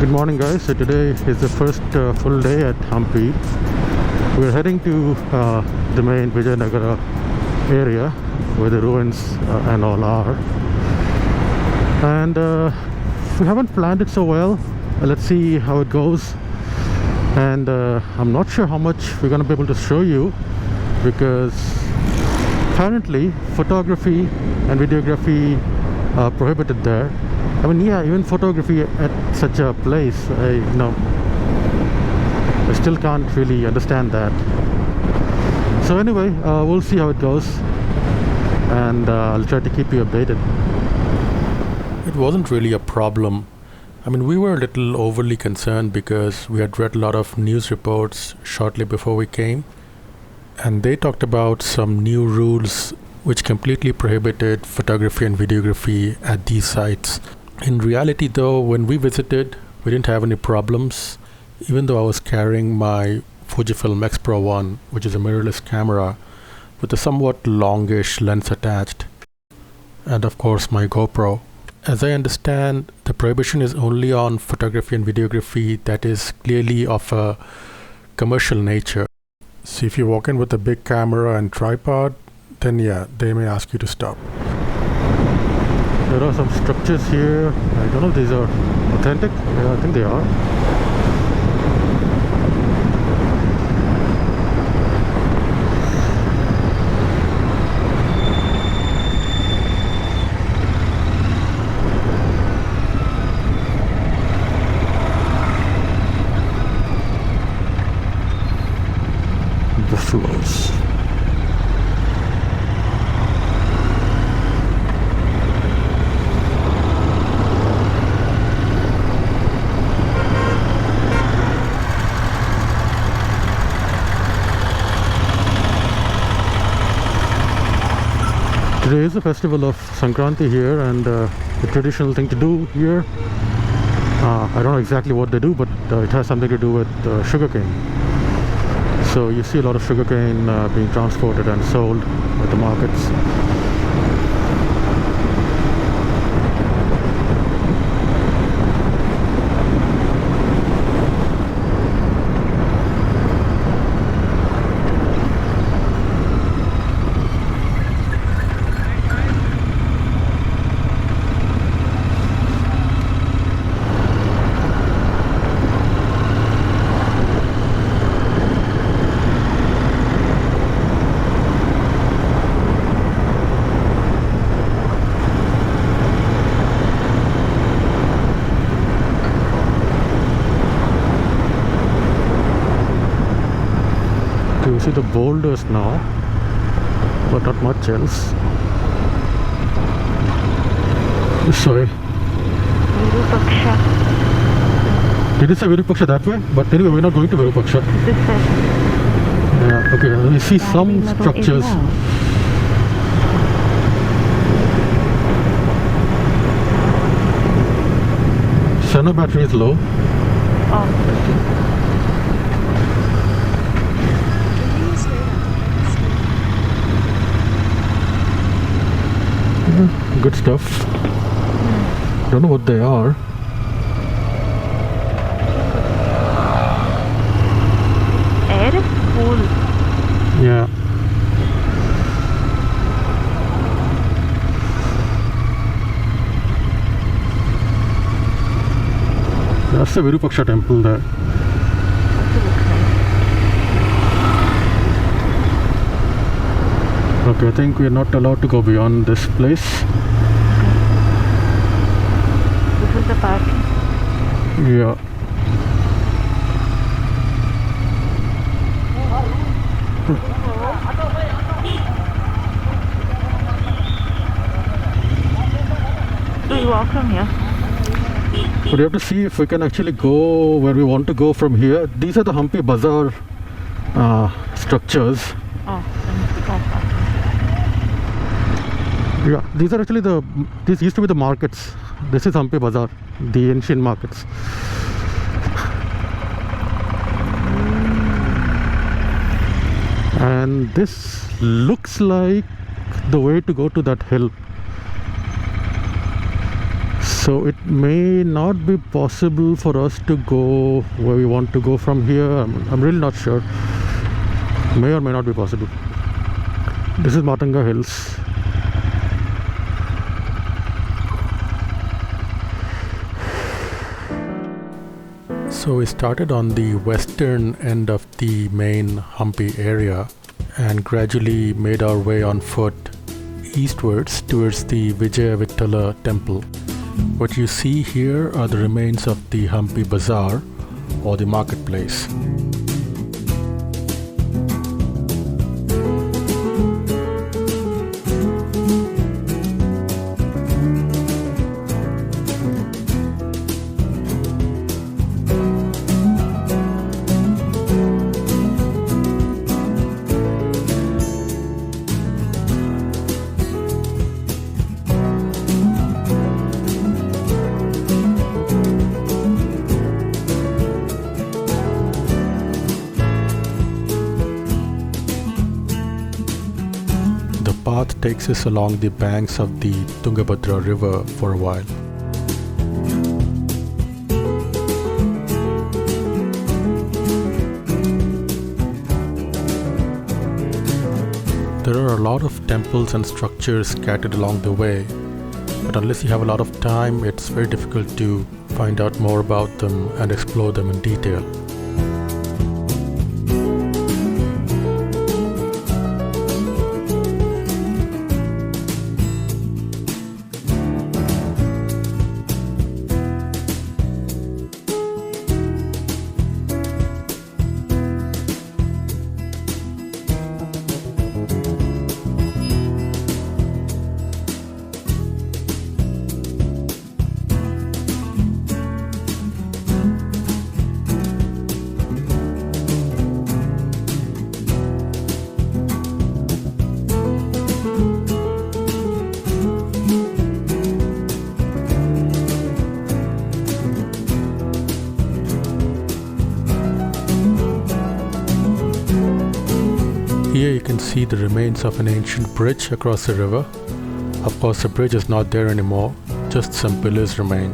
Good morning guys. So today is the first full day at Hampi. We're heading to the main Vijayanagar area where the ruins and all are. And we haven't planned it so well. Let's see how it goes. And I'm not sure how much we're going to be able to show you, because apparently photography and videography are prohibited there. I mean, yeah, even photography at such a place, I still can't really understand that. So anyway, we'll see how it goes, and I'll try to keep you updated. It wasn't really a problem. I mean, we were a little overly concerned because we had read a lot of news reports shortly before we came, and they talked about some new rules which completely prohibited photography and videography at these sites. In reality though, when we visited, we didn't have any problems, even though I was carrying my Fujifilm X Pro 1, which is a mirrorless camera with a somewhat longish lens attached, and of course my GoPro. As I understand, the prohibition is only on photography and videography that is clearly of a commercial nature. So if you walk in with a big camera and tripod, then yeah, they may ask you to stop. There are some structures here. I don't know if these are authentic. Yeah, I think they are. Buffaloes. Today is the festival of Sankranti here, and the traditional thing to do here, I don't know exactly what they do, but it has something to do with sugarcane. So you see a lot of sugarcane being transported and sold at the markets. You see the boulders now, but not much else. Sorry. Virupaksha. Did you say Virupaksha that way? But anyway, we're not going to Virupaksha. This way. Yeah, okay, we see some structures. Center battery is low. Oh. Good stuff. Don't know what they are. Air is cool. Yeah. That's the Virupaksha temple there. Okay, I think we're not allowed to go beyond this place. This is the parking. Yeah. So you walk from here. But we have to see if we can actually go where we want to go from here. These are the Hampi Bazaar structures. Oh, then go fast. Yeah, these are actually these used to be the markets. This is Hampi Bazaar, the ancient markets. And this looks like the way to go to that hill. So it may not be possible for us to go where we want to go from here. I'm really not sure. May or may not be possible. This is Matanga Hills. So we started on the western end of the main Hampi area and gradually made our way on foot eastwards towards the Vijaya Vitthala temple. What you see here are the remains of the Hampi Bazaar or the marketplace. The path takes us along the banks of the Tungabhadra river for a while. There are a lot of temples and structures scattered along the way, but unless you have a lot of time, it's very difficult to find out more about them and explore them in detail. Here you can see the remains of an ancient bridge across the river. Of course, the bridge is not there anymore, just some pillars remain.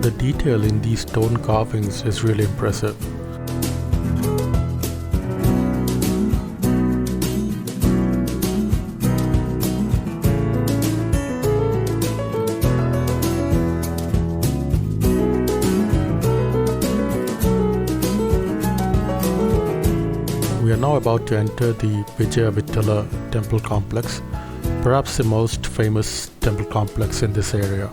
The detail in these stone carvings is really impressive. We are now about to enter the Vijaya Vitthala temple complex, perhaps the most famous temple complex in this area.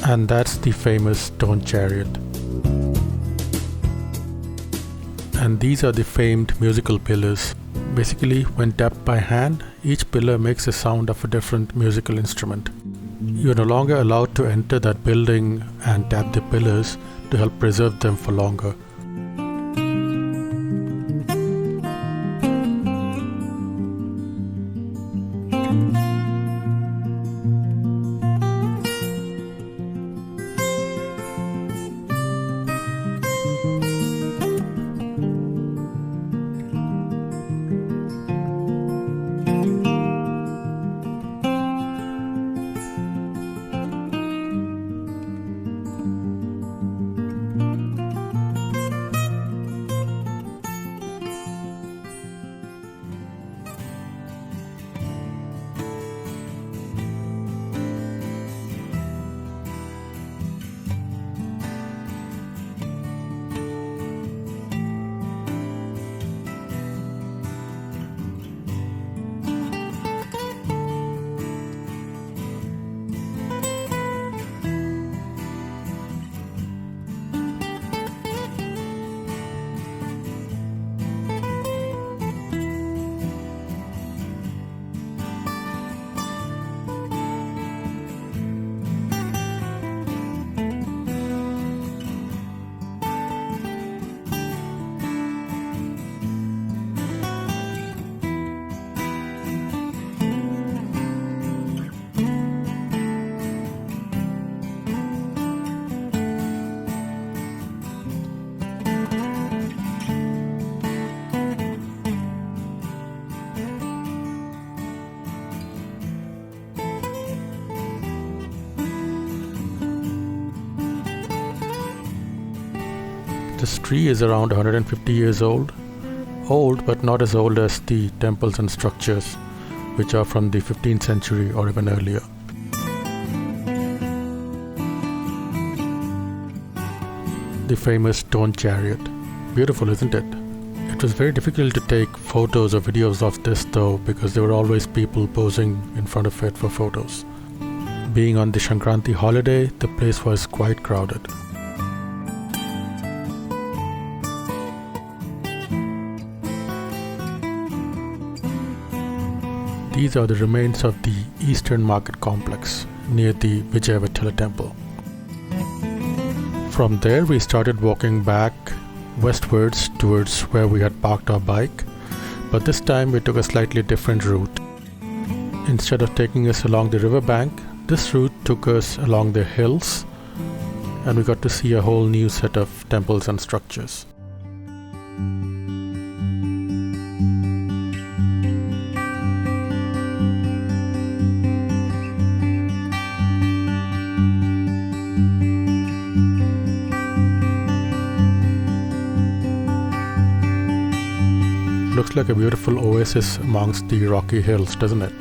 And that's the famous stone chariot. And these are the famed musical pillars. Basically, when tapped by hand, each pillar makes the sound of a different musical instrument. You are no longer allowed to enter that building and tap the pillars to help preserve them for longer. This tree is around 150 years old. Old, but not as old as the temples and structures, which are from the 15th century or even earlier. The famous stone chariot. Beautiful, isn't it? It was very difficult to take photos or videos of this though, because there were always people posing in front of it for photos. Being on the Sankranti holiday, the place was quite crowded. These are the remains of the Eastern Market Complex near the Vijaya Vitthala temple. From there we started walking back westwards towards where we had parked our bike, but this time we took a slightly different route. Instead of taking us along the riverbank, this route took us along the hills, and we got to see a whole new set of temples and structures. Looks like a beautiful oasis amongst the rocky hills, doesn't it?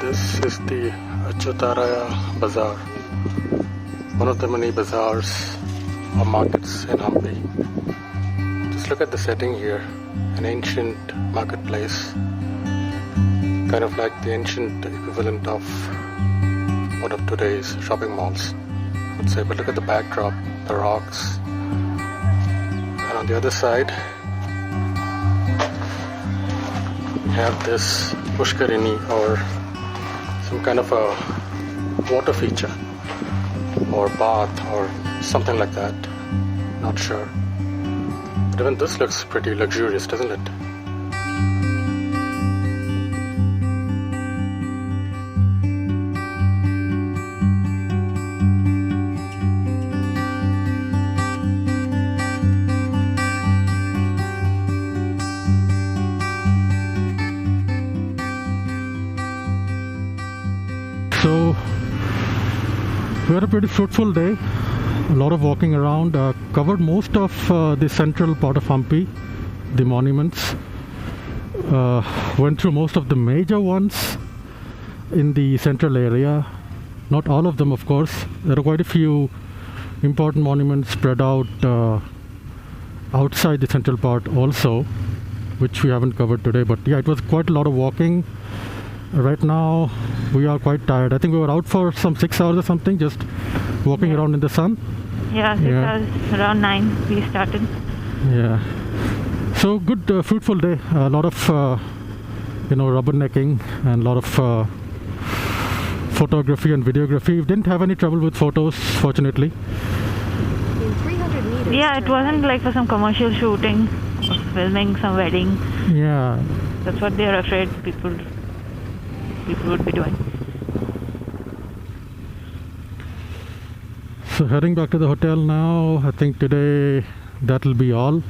This is the Achyutaraya Bazaar, one of the many bazaars or markets in Hampi. Just look at the setting here, an ancient marketplace, kind of like the ancient equivalent of one of today's shopping malls, I would say. But look at the backdrop, the rocks, and on the other side we have this Pushkarini, or some kind of a water feature or bath or something like that, not sure. But even this looks pretty luxurious, doesn't it? So we had a pretty fruitful day, a lot of walking around, covered most of the central part of Hampi, the monuments, went through most of the major ones in the central area, not all of them of course. There are quite a few important monuments spread out outside the central part also, which we haven't covered today, but yeah, it was quite a lot of walking. Right now we are quite tired. I think we were out for some 6 hours or something, just walking around in the sun. Yeah, 6 hours, around 9 we started. Yeah. So good, fruitful day. A lot of rubbernecking and a lot of photography and videography. We didn't have any trouble with photos, fortunately. In 300 meters. Yeah, it wasn't like for some commercial shooting or filming some wedding. Yeah. That's what they're afraid people would be doing. So heading back to the hotel now. I think today that'll be all.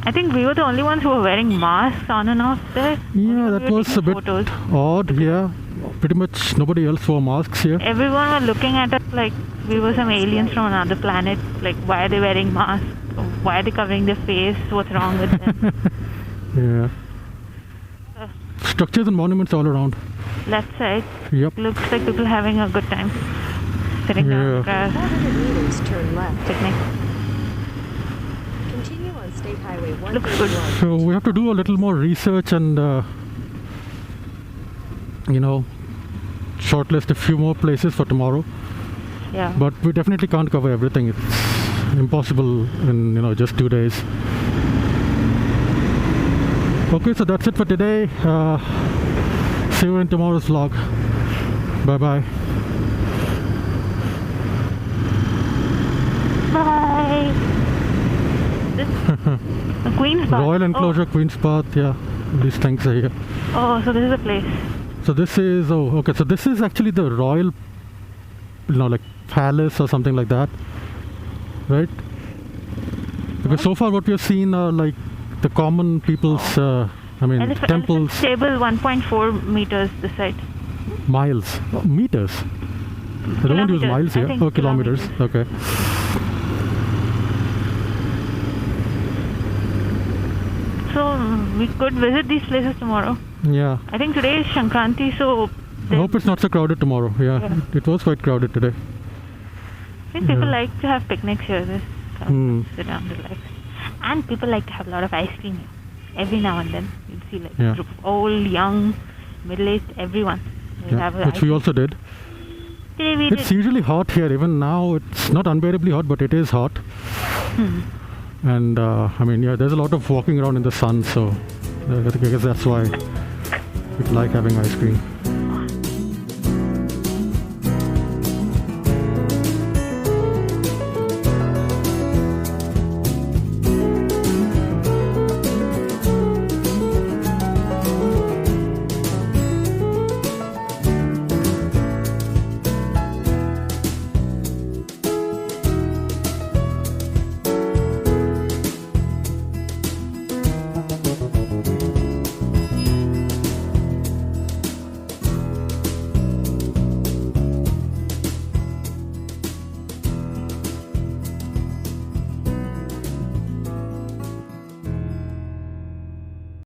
I think we were the only ones who were wearing masks on and off there. Yeah, that was a bit odd. Yeah, pretty much nobody else wore masks here. Everyone was looking at us like we were some aliens from another planet. Like, why are they wearing masks? Why are they covering their face? What's wrong with them? Yeah. structures and monuments all around. Left side Yep. looks like people having a good time. Sitting Yeah. down, grass, 400 meters, turn left. picnic. Continue on State Highway Looks good. 131. So we have to do a little more research and, shortlist a few more places for tomorrow. Yeah. But we definitely can't cover everything. It's impossible in, just 2 days. Okay, so that's it for today. See you in tomorrow's vlog. Bye-bye. Bye. This the Queen's Bath. Royal Enclosure, Queen's Path, yeah. These things are here. Oh, so this is a place. So this is, okay, so this is actually the royal, like palace or something like that, right? Because so far what we have seen are like the common people's, temples, Elephant stable 1.4 meters this side. miles, meters. They don't use Kilometers, miles I here. think Oh, kilometers. Okay. So we could visit these places tomorrow. Yeah. I think today is Shankranti, so I hope it's not so crowded tomorrow. Yeah. It was quite crowded today. I think people Yeah. like to have picnics here. Just come, sit down, relax. And people like to have a lot of ice cream here. Every now and then you'll see like Yeah. a group of old, young, middle-aged, everyone. They'll have Yeah. Which we also did. Today we It's usually hot here. Even now, it's not unbearably hot, but it is hot. And there's a lot of walking around in the sun, so I guess that's why people like having ice cream.